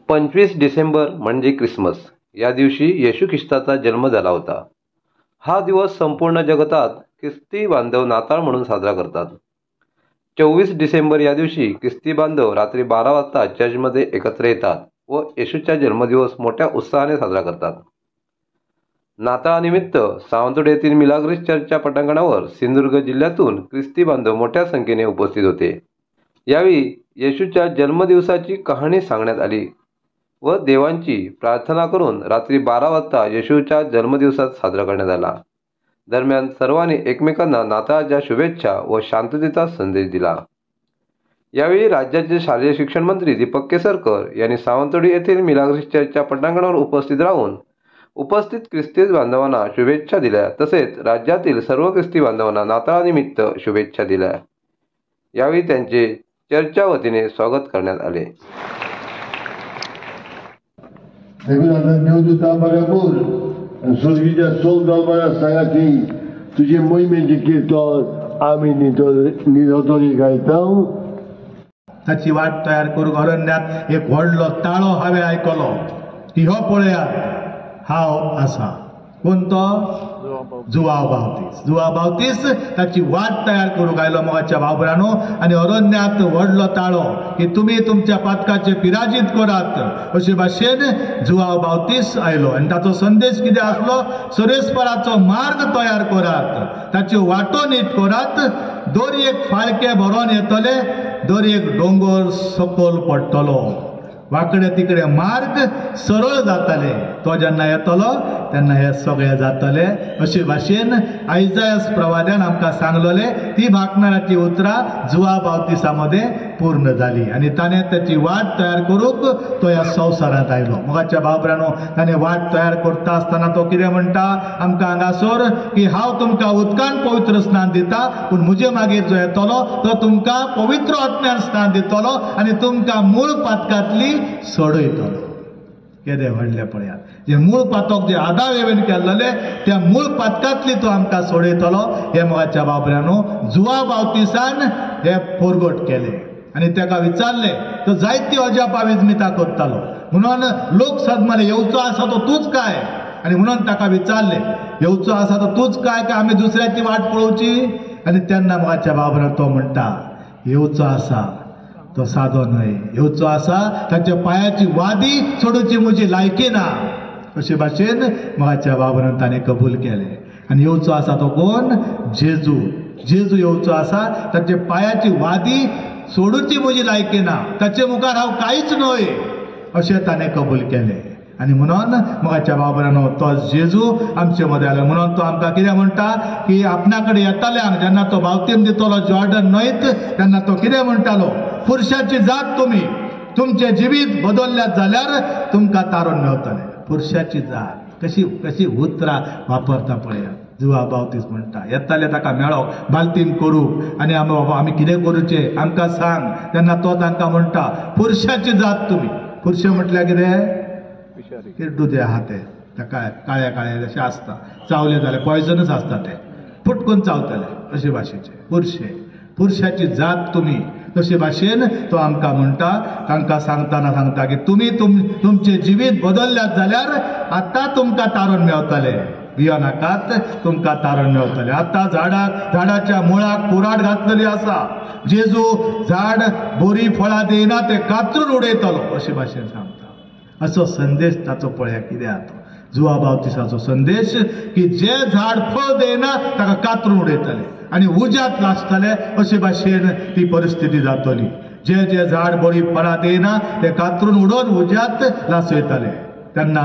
25 डिसेंबर म्हणजे ख्रिसमस. या दिवशी येशू ख्रिस्ताचा जन्म झाला होता. हा दिवस संपूर्ण जगतात ख्रिस्ती बांधव नाताळ म्हणून साजरा करतात. 24 डिसेंबर या दिवशी ख्रिस्ती बांधव रात्री 12 वाजता चर्चमध्ये एकत्र येतात व येशूचा जन्मदिवस मोठ्या उत्साहाने साजरा करतात. नाताळानिमित्त सावंतवाडी येथील मिलाग्रिस चर्चच्या पटांगणावर सिंधुदुर्ग जिल्ह्यातून ख्रिस्ती बांधव मोठ्या संख्येने उपस्थित होते. यावेळी येशूच्या जन्मदिवसाची कहाणी सांगण्यात आली व देवांची प्रार्थना करून रात्री 12 वाजता येशूच्या जन्मदिवसात साजरा करण्यात आला. दरम्यान सर्वांनी एकमेकांना नाताळच्या शुभेच्छा व शांततेचा संदेश दिला. यावेळी राज्याचे शालेय शिक्षण मंत्री दीपक केसरकर यांनी सावंतवाडी येथील मिलाग्रिस चर्चच्या पटांगणावर उपस्थित राहून उपस्थित ख्रिस्ती बांधवांना शुभेच्छा दिल्या. तसेच राज्यातील सर्व ख्रिस्ती बांधवांना नाताळानिमित्त शुभेच्छा दिल्या. यावेळी त्यांचे चर्चच्या वतीने स्वागत करण्यात आले. स्वर्गीच्या सोल दरबारात सांगा की तुझे मोहिमेचे कीर्तन आम्ही निरोधोरी गायतां. ताची वाट तयार करूंक अरण्यात एक व्हडलो ताळो हांवें आयकलो की हो पळयात हांव आसा. कोण तो? जुआंव बावतीस. जुआंव बावतीस ताची वाट तयार करूंक आयलो मोगाच्या भावभरांनो. आनी अरण्यात व्हडलो ताळो की तुमी तुमच्या पातकाचे पिराजीत करात अशे भाशेन जुआंव बावतीस आयलो. आनी ताचो संदेश कितें आसलो? सुरेस्पराचो मार्ग तयार करात, ताच्यो वाटो नीट करात. दोरयेक फाळके भरोन येतले, दोरयेक डोंगर सकयल पडटलो, वाकडे तिकडे मार्ग सरळ जातले. तो जेन्ना येतलो तेन्ना हे सगळे जातले. अशे भाशेन आयजायास प्रवाद्यान आमकां सांगलोले ती भाकणाराची उतरां जुआंव बावतिसा मध्ये पूर्ण जाली. आनी ताणें ताची वाट तयार करूंक तो ह्या संवसारांत आयलो. मोगाच्या भावभरांनो, ताणें वाट तयार करता आसतना तो कितें म्हणटा आमकां हांगासर की हांव तुमकां उदकान पवित्र स्नान दिता, पूण म्हजे मागीर जो येतलो तो तुमकां पवित्र आत्म्यान स्नान दितलो आनी तुमकां मूळ पातकांतली सोडयतलो. केदें व्हडलें पळयात. जे मूळ पातक जे आदाव हांवें केल्ले त्या मूळ पातकांतली तो आमकां सोडयतलो. हे मोगाच्या बाबऱ्यानो जुआंव बावतिसान हे फोरगोट केले आनी ताका विचारले तो जायती अजापा विजमिता करतालो. म्हणून लोक सदमाले येवचो आसा तो तूच काय? आनी म्हणून ताका विचारले येवचो आसा तो तूच काय काय आमी दुसऱ्याची वाट पळोवची? आनी तेन्ना मोगाच्या बाबऱ्यान तो म्हणटा येवचो आसा तो सादो न्हय, येवचो आसा ताच्या पांयाची वादी सोडूची म्हजी लायकी ना. अशे भाशेन मोगाच्या बाबऱ्यान ताणें कबूल केलें. आनी येवचो आसा तो कोण? जेजू. जेजू येवचो आसा, ताचे पांयाची वादी सोडूची म्हजी लायकी ना, ताचे मुखार हांव कांयच न्हय अशें ताणें कबूल केलें. आनी म्हणून मोगाच्या बाबऱ्यानो तो जेजू आमचे मदें आयलो. म्हणून तो आमकां कितें म्हणटा की आपणा कडेन येताल्यांक जेन्ना तो बावतीम दितलो जॉर्डन न्हंयत तेन्ना तो कितें म्हणटालो? पुरुषाची जात तुमी तुमचे जिवीत बदलल्यात जाल्यार तुमकां तारण मेळटलें. पुरुषाची जात कशी उतरां वापरता पळयात. जुआंव बावतीस म्हणटा येताले ताका मेळोंक बाल्तीम करूंक आनी आमी कितें करूचें आमकां सांग. तेन्ना तो तांकां म्हणटा पुरुषाची जात तुमी. पुरुष म्हटल्यार कितें? किड्डूते आहा ते ताका काळे काळे जशें आसता, चावले जाल्यार पॉयजनस आसता ते फुटकून चावतले अशे भाशेचे पुरुषाची जात तुमी. तशे भाशेन तो आमकां म्हणटा, तांकां सांगता की तुमी तुमचे जिवीत बदलल्यात जाल्यार आतां तुमकां तारण मेळटलें. भियो नाकात, तुमकां तारण मेळटलें. आतां झाडाच्या मुळाक कुराड घातलेली आसा. जेजू झाड बरी फळां दिना ते कातरून उडयतलो अशे भाशेन सांगता. असो संदेश ताचो पळया कितें आसा जुआंव बावतिसाचो संदेश की जे झाड फळ दिना ताका कातरून उडयतले आनी उज्यांत लासतले अशे भाशेन ती परिस्थिती जातली. जे झाड बरी फळां दिना ते कातरून उडोवन उज्यांत लासयतले. तेन्ना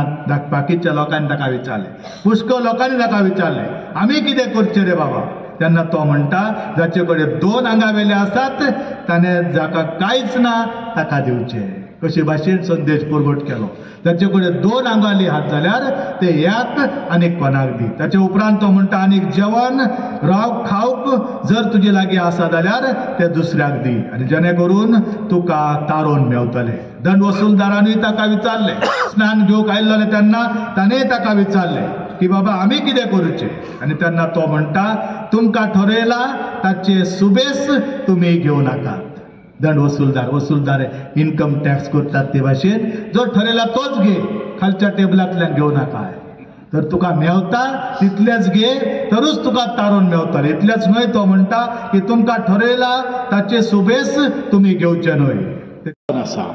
बाकीच्या लोकांनी ताका विचारले, पुष्कळ लोकांनी ताका विचारले आमी कितें करचें रे बाबा? तेन्ना तो म्हणटा जाचे कडेन 2 आंगा वेले आसात ताणें जाका कांयच ना ताका दिवचें. कशे भाशेन संदेश पुरगोट केलो. ताचे कडेन 2 आंगाली हात जाल्यार ते एक आनी कोणाक दी. ताचे उपरांत तो म्हणटा आनीक जेवण खावंक जर तुजे लागीं आसा जाल्यार ते दुसऱ्याक दी आनी जेणे करून तुका तारण मेळटलें. दंड वसूलदारांनी ताका विचारले, स्नान घेवंक आयिल्ले तेन्ना ताणेंय ताका विचारले की बाबा आमी कितें करूचें? आनी तेन्ना तो म्हणटा तुमकां ठरयला ताचे सुबेस तुमी घेवं नाकात. दंड वसूलदार इन्कम टॅक्स करतात ते भाशेन जो ठरयला तोच घे, खालच्या टेबलांतल्यान घेऊ नाका. तर तुका मेवता तितलेच घे, तरूच तुका तारून मेवता. इतलेच न्हय, तो म्हणटा की तुमकां ठरयला ताचे सुबेस तुम्ही घेवचे न्हय आसा.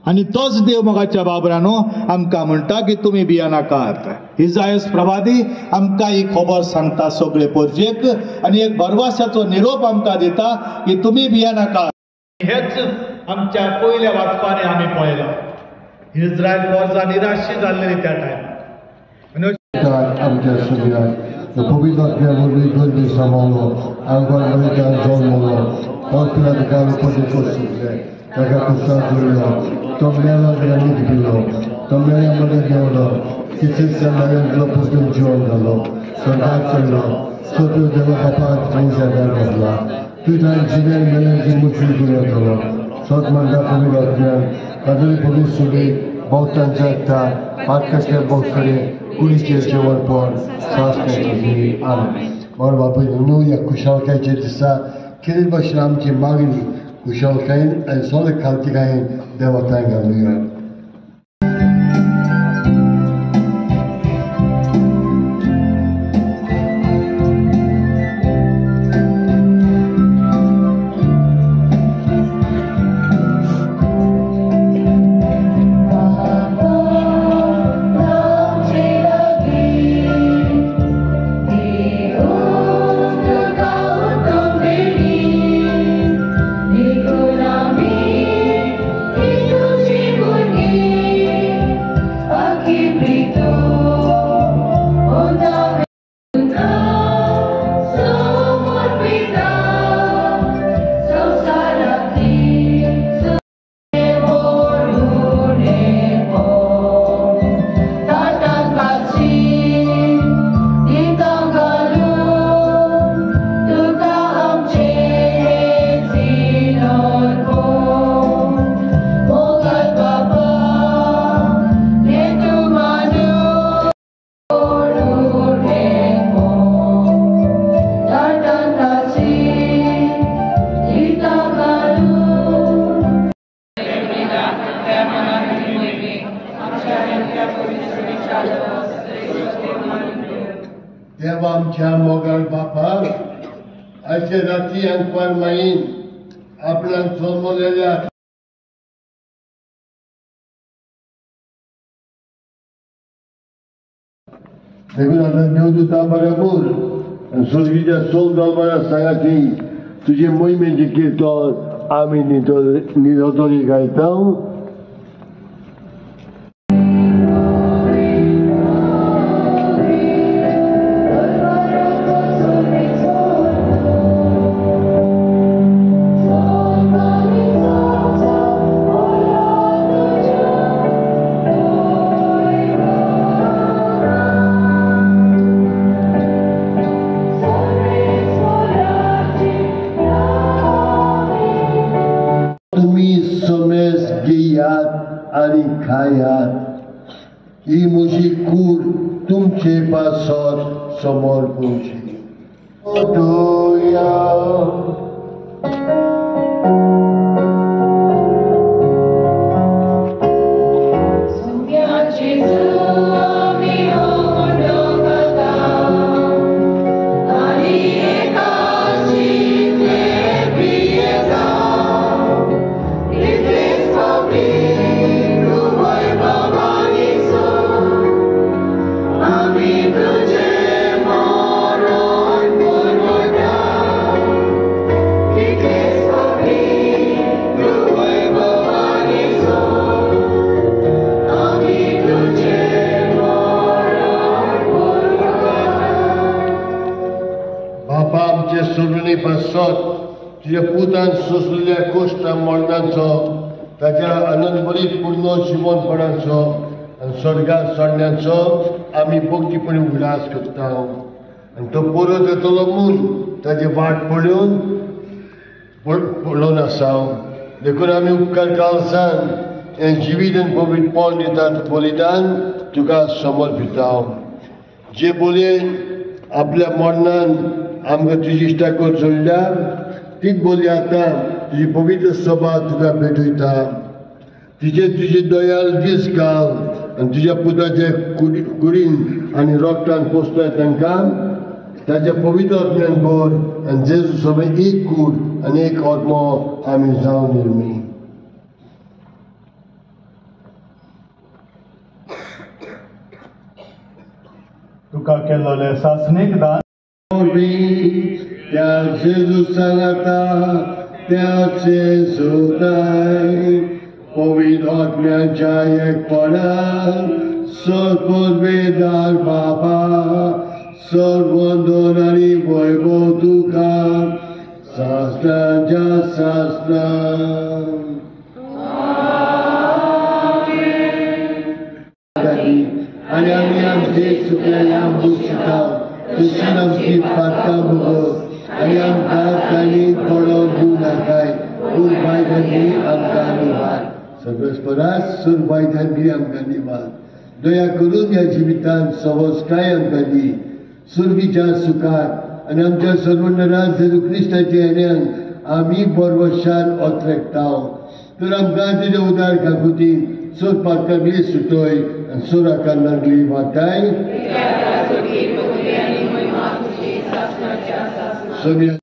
आणि तोच देव मोगाच्या बाबरानो आमकां म्हणटा की तुमी भिया नाकात. इसायास प्रवादी आमकां ही खबर सांगता सगळे परजेक, आणि एक भरवशाचो निरोप आमकां दिता की तुमी भिया नाकात. हेच आमच्या पयल्या वाचपाने आमी पळयलां. इस्रायल वर्सां निराशी जाल्लेली त्या टायमार. आमच्या सगळ्यांक पवित्र आत्म्यावरवी गर्दी सांबाळलो, आंगणवाडीच्या जल्मलो, हॉस्पिटलांत उपदेश शिकले, ताका कुस्तार जोडलो, तो मेलो न्हीद पिलो, तो मेळ्यामध्ये देंवलो, कितेंच मेळ्यातलो परतून जिवन घालो, स्वर्गाक चडलो, सगळ्यो देवा बापाक थंयच्यान घातला. तुज्यान जिवेन मेळ्याची मुठी दुयेंत जालो, सत म्हणटा पवित्र आत्म्यान काजळी पडून सोडी भोवतांच्या एकता पाटकसल्या भोवतकडे कुडीचेर जेवण पण स्वास्थ्याची आमी. बरो बापूय न्हू ह्या खुशालकायेच्या दिसा कितें भाशेन आमची मागणी खुशालकायेन आनी सोले खालतिकायेन देवाताय घालुया. देवा आमच्या मोगाळ बापाक अशे राती अंकवार माईन आपणाक जल्मलेल्या देखून आता देवदूता बरोबर स्वर्गीच्या सोल दरबारात सांगा की तुझे मोहिमेची कीर्तन आम्ही निरोधरी गायता. आणि खायात ही मुशी कूड तुमचे पासर समोर पोवची. सोडून पासत तुझ्या पुतान सोसलेल्या कोश्टा मरणांचो ताच्या आनंदभरीत पूर्ण जीवनपणाचो आनी स्वर्गात सोडण्याचो आमी भक्तीपणी उल्हास करता. आनी तो परत येतलो म्हूण ताची वाट पळोवन आसा. देखून आमी उपकार काळसान हें जिवीत आनी पवित्रपण दितात बलिदान तुका समर्पिता. जे बोलयेन आपल्या मरणान आमकां तुजी इश्टा कर जोडल्या तीच बोली आतां तुजी पवित्र सभा तुका भेटयता तिचे तुजे दयाल दीस घाल आनी तुज्या पुताचे कुडीन आनी रोगटान पोसताय तांकां ताच्या पवित्र आत्म्यान भर आनी जेजू सगळे एक कूड आनी एक आत्मो आमी जावन निर्मी तुका केल्लोले सासणेक दान त्या जेजू सांगता त्याचे सोदाय पवित्र आत्म्याच्या एकपणान सर्ववेदार बाबा सर्वंदन आनी वैभव तुका सासणाच्या सासणान आनी आमी आमचे चुकलेल्या दुश्मना दुश्मन आमची पातकां भोगोत आनी आमकां तांणी पडोवंक दिवं नाकाय पूण बायदांनी आमकां निवार सगळेच परस सूर बायदांनी आमकां निवार दया करून ह्या जिवितांत सवस्काय आमकां दी सुरगीच्या सुखाक आनी आमच्या सर्वनराज जेजू क्रिस्ताच्या येण्यान आमी बरवशान ओतरेकताव तर आमकां तुज्या उदार काकुतीन सोर पातकांतली सुटोय आनी सोराका नागली वाटाय सोम्या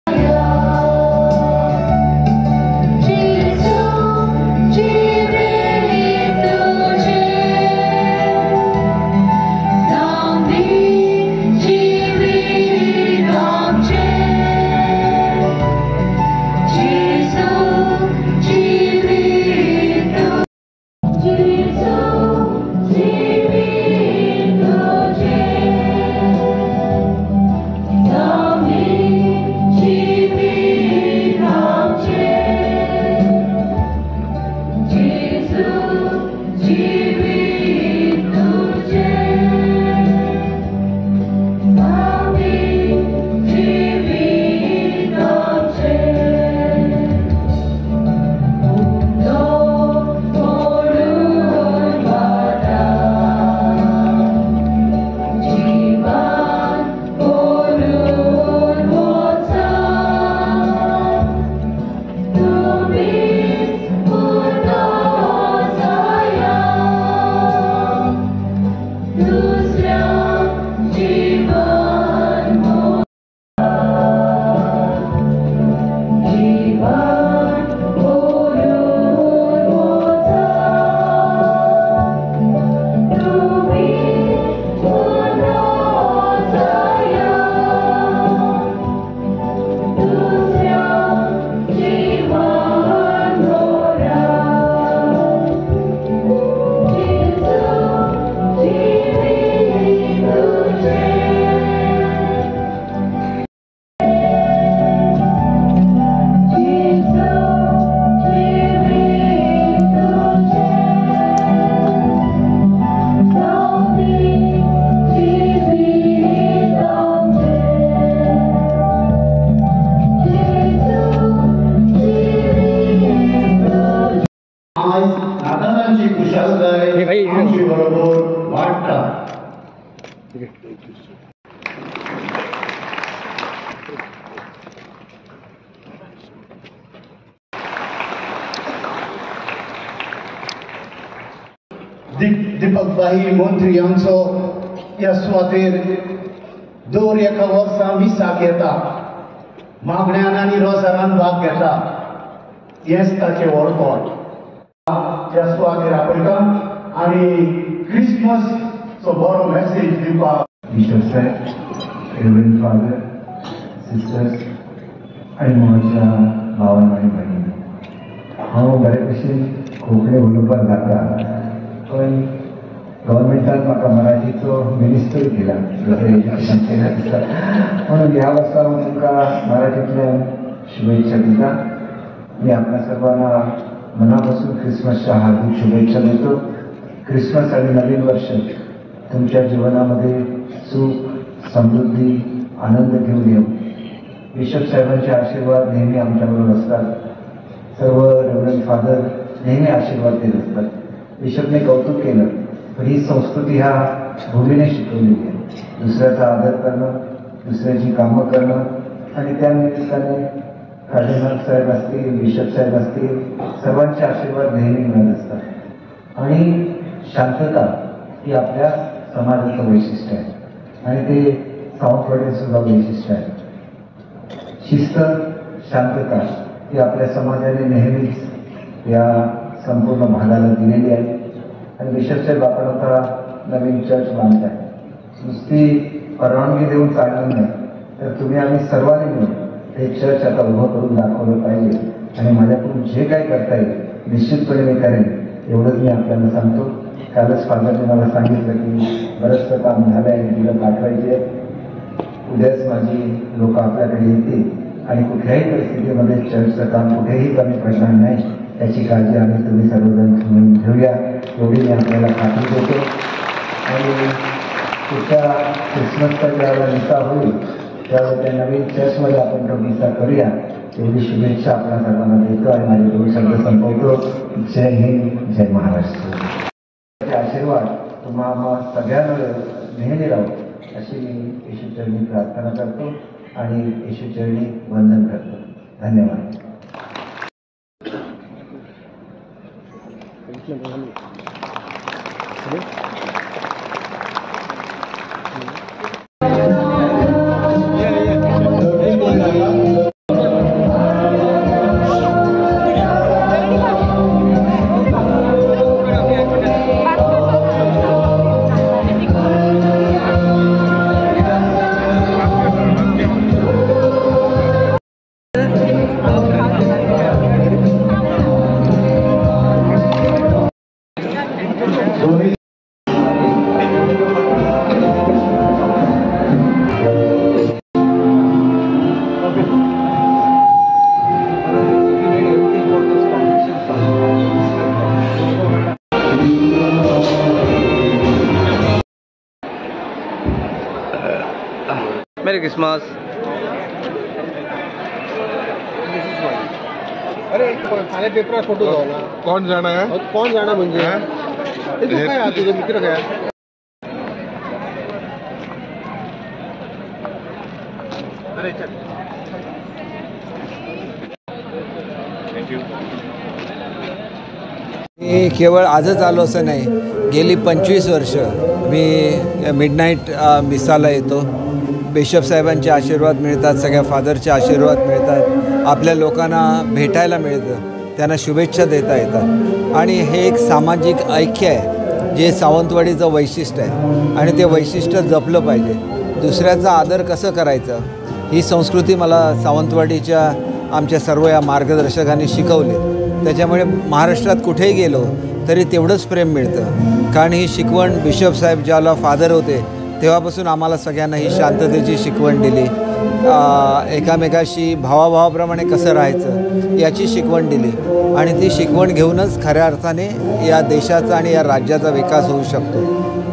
दीपक भाई मंत्री यांचो ह्या सुवातेर दर एका वर्सा विसाक येता मागण्यान आनी रोजारान भाग घेता हेच ताचें वळखण ह्या सुवातेर आपयता आनी क्रिसमसचो बरो मॅसेज दिवपाक रेव्हरंड फादर सिस्टर्स आनी म्हज्या भावान आनी भयणी हांव बरे भशेन कोंकणी उलोवपाक जाता पण गव्हर्मेंटान म्हाका मराठीचो मिनिस्टर केला एज्युकेशन दिता म्हणून ह्या वर्सा हांव तुमकां मराठींतल्यान शुभेच्छा दिता मी आपल्या सर्वांना मनापासून क्रिसमसच्या हार्दिक शुभेच्छा देतो क्रिसमस आणि नवीन वर्ष तुमच्या जीवनामध्ये सुख समृद्धी आनंद घेऊन येऊ बिशप साहेबांचे आशीर्वाद नेहमी आमच्याबरोबर असतात सर्व रेव्हरंड फादर नेहमी आशीर्वाद देत असतात बिशपने कौतुक केलं पण ही संस्कृती ह्या भूमीने शिकवली आहे दुसऱ्याचा आदर करणं दुसऱ्याची कामं करणं आणि त्या निमित्ताने कार्डिनल साहेब असतील, बिशप साहेब असतील, सर्वांचे आशीर्वाद नेहमी मिळत असतात. आणि शांतता ही आपल्या समाजाचं वैशिष्ट्य आहे आणि ते सावंतवाडीचं सुद्धा वैशिष्ट्य आहे. शिस्त, शांतता ही आपल्या समाजाने नेहमीच या संपूर्ण भागाला दिलेली आहे. आणि बिशप साहेब आपण आता नवीन चर्च बांधताय. नुसती परवानगी देऊन चालणार नाही, तर तुम्ही आम्ही सर्वांनी मिळून हे चर्च आता उभं करून दाखवलं पाहिजे. आणि माझ्याकडून जे काही करता येईल निश्चितपणे मी करेन, एवढंच मी आपल्याला सांगतो. कालच फादरने मला सांगितलं की बरंचसं काम झालं आहे, तिला पाठवायचे. उद्याच माझी लोक आपल्याकडे येतील आणि कुठल्याही परिस्थितीमध्ये चर्चचं काम कुठेही कमी पडणार नाही याची काळजी आम्ही तुम्ही सर्वजण मिळून घेऊया, एवढी मी आपल्याला खात्री देतो. आणि पुढच्या क्रिसमसचा ज्यावेळेला मिसा होईल त्यावेळेला त्या नवीन चर्चमध्ये आपण तो मिसा करूया, एवढी शुभेच्छा आपल्या सर्वांना देतो आणि माझे 2 शब्द संपवतो. जय हिंद, जय महाराष्ट्र. आशीर्वाद तुम्हाला सगळ्यांना नेहमी राहू अशी मी येशूचरणी प्रार्थना करतो आणि येशूचरणी वंदन करतो. धन्यवाद. मेरी क्रिसमस. अरे सारे पेपर फोटो जाओ ना. कौन जाना है? कौन जाना म्हणजे तू काय तुझे मित्र काय? अरे चल. मी केवळ आजच आलो असं नाही, गेली 25 वर्ष मी मिडनाईट मिसाला येतो. बिशप साहेबांचे आशीर्वाद मिळतात, सगळ्या फादरचे आशीर्वाद मिळतात, आपल्या लोकांना भेटायला मिळतं, त्यांना शुभेच्छा देता येतात. आणि हे एक सामाजिक ऐक्य आहे जे सावंतवाडीचं वैशिष्ट्य आहे आणि ते वैशिष्ट्य जपलं पाहिजे. दुसऱ्याचा आदर कसं करायचं ही संस्कृती मला सावंतवाडीच्या आमच्या सर्व या मार्गदर्शकांनी शिकवली. त्याच्यामुळे महाराष्ट्रात कुठेही गेलो तरी तेवढंच प्रेम मिळतं. कारण ही शिकवण बिशप साहेब ज्याला फादर होते तेव्हापासून आम्हाला सगळ्यांना ही शांततेची शिकवण दिली, एकामेकाशी भावाभावाप्रमाणे कसं राहायचं याची शिकवण दिली. आणि ती शिकवण घेऊनच खऱ्या अर्थाने या देशाचा आणि या राज्याचा विकास होऊ शकतो.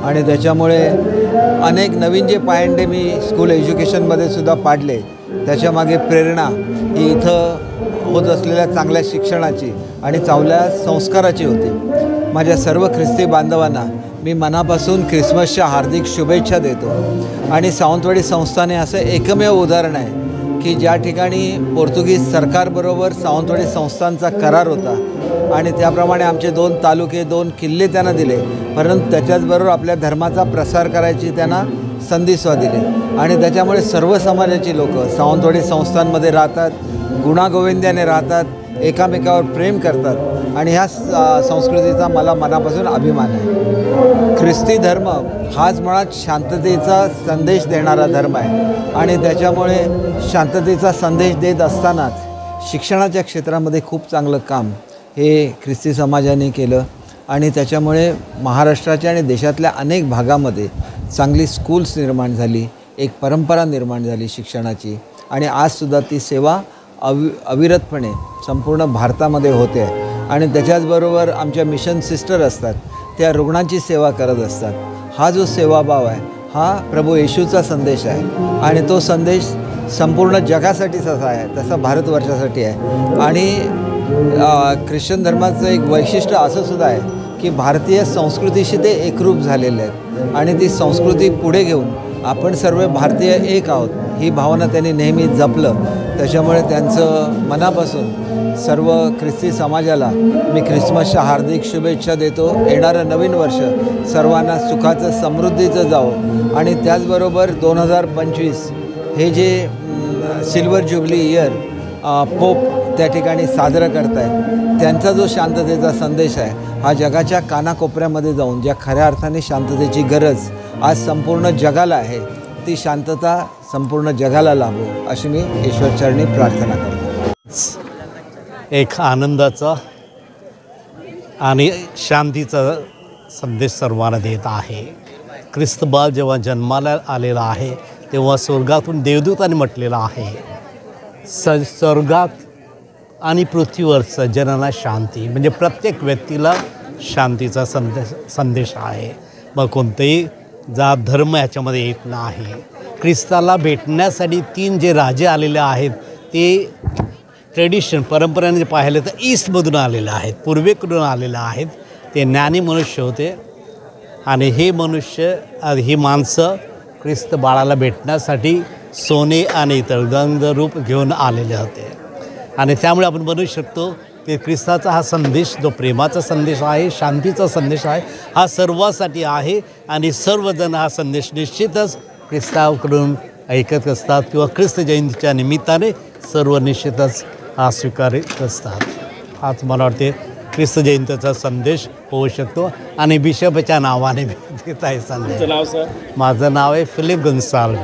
आणि त्याच्यामुळे अनेक नवीन जे पायंडे मी स्कूल एज्युकेशनमध्ये सुद्धा पाडले, त्याच्यामागे प्रेरणा ही इथं होत असलेल्या चांगल्या शिक्षणाची आणि चांगल्या संस्काराची होती. माझ्या सर्व ख्रिस्ती बांधवांना मी मनापासून ख्रिसमसच्या हार्दिक शुभेच्छा देतो. आणि सावंतवाडी संस्थाने असं एकमेव उदाहरण आहे की ज्या ठिकाणी पोर्तुगीज सरकारबरोबर सावंतवाडी संस्थांचा करार होता आणि त्याप्रमाणे आमचे 2 तालुके 2 किल्ले त्यांना दिले, परंतु त्याच्याचबरोबर आपल्या धर्माचा प्रसार करायची त्यांना संधीसुद्धा दिली. आणि त्याच्यामुळे सर्व समाजाची लोक सावंतवाडी संस्थांमध्ये राहतात, गुणागोविंद्याने राहतात, एकामेकावर प्रेम करतात आणि ह्या संस्कृतीचा मला मनापासून अभिमान आहे. ख्रिस्ती धर्म हाच मुळात शांततेचा संदेश देणारा धर्म आहे आणि त्याच्यामुळे शांततेचा संदेश देत असतानाच शिक्षणाच्या क्षेत्रामध्ये खूप चांगलं काम हे ख्रिस्ती समाजाने केलं. आणि त्याच्यामुळे महाराष्ट्राच्या आणि देशातल्या अनेक भागामध्ये चांगली स्कूल्स निर्माण झाली, एक परंपरा निर्माण झाली शिक्षणाची. आणि आजसुद्धा ती सेवा अविरतपणे संपूर्ण भारतामध्ये होते. आणि त्याच्याचबरोबर आमच्या मिशन सिस्टर असतात, त्या रुग्णांची सेवा करत असतात. हा जो सेवाभाव आहे हा प्रभू येशूचा संदेश आहे आणि तो संदेश संपूर्ण जगासाठीच असा आहे, तसा भारतवर्षासाठी आहे. आणि ख्रिश्चन धर्माचं एक वैशिष्ट्य असं सुद्धा आहे की भारतीय संस्कृतीशी ते एकरूप झालेले आहेत आणि ती संस्कृती पुढे घेऊन आपण सर्व भारतीय एक आहोत ही भावना त्यांनी नेहमी जपलं. त्याच्यामुळे त्यांचं मनापासून सर्व ख्रिस्ती समाजाला मी ख्रिसमसच्या हार्दिक शुभेच्छा देतो. येणारं नवीन वर्ष सर्वांना सुखाचं समृद्धीचं जावं आणि त्याचबरोबर 2025 हे जे सिल्वर ज्युबली इयर पोप त्या ठिकाणी साजरं करत आहेत, त्यांचा जो शांततेचा संदेश आहे हा जगाच्या कानाकोपऱ्यामध्ये जाऊन ज्या खऱ्या अर्थाने शांततेची गरज आज संपूर्ण जगाला आहे, ती शांतता संपूर्ण जगाला लाभो अशी मी ईश्वरचरणी प्रार्थना करतो. एक आनंदाचा आणि शांतीचा संदेश सर्वांना देत आहे. ख्रिस्त बाळ जेव्हा जन्माला आलेला आहे तेव्हा स्वर्गातून देवदूतांनी म्हटलेलं आहे, स्वर्गात आणि पृथ्वीवर सज्जनांना शांती, म्हणजे प्रत्येक व्यक्तीला शांतीचा संदेश आहे. मग कोणतेही जात धर्म ह्याच्यामध्ये येत नाही. ख्रिस्ताला भेटण्यासाठी 3 जे राजे आलेले आहेत ते ट्रेडिशन परंपरेने पाहिले तर ईस्टमधून आलेले आहेत, पूर्वेकडून आलेले आहेत. ते ज्ञानी मनुष्य होते आणि हे मनुष्य ही माणसं ख्रिस्त बाळाला भेटण्यासाठी सोने आणि इतर गंध रूप घेऊन आलेले होते. आणि त्यामुळे आपण म्हणू शकतो की ख्रिस्ताचा हा संदेश जो प्रेमाचा संदेश आहे, शांतीचा संदेश आहे, हा सर्वांसाठी आहे. आणि सर्वजण हा संदेश निश्चितच ख्रिस्ताकडून ऐकत असतात किंवा ख्रिस्त जयंतीच्या निमित्ताने सर्व निश्चितच हा स्वीकारत असतात. हाच मला वाटते ख्रिस्त जयंतीचा संदेश होऊ शकतो. आणि बिशपच्या नावाने देत आहे संदेश. माझं नाव आहे फिलिप गन्साल्व्हेस.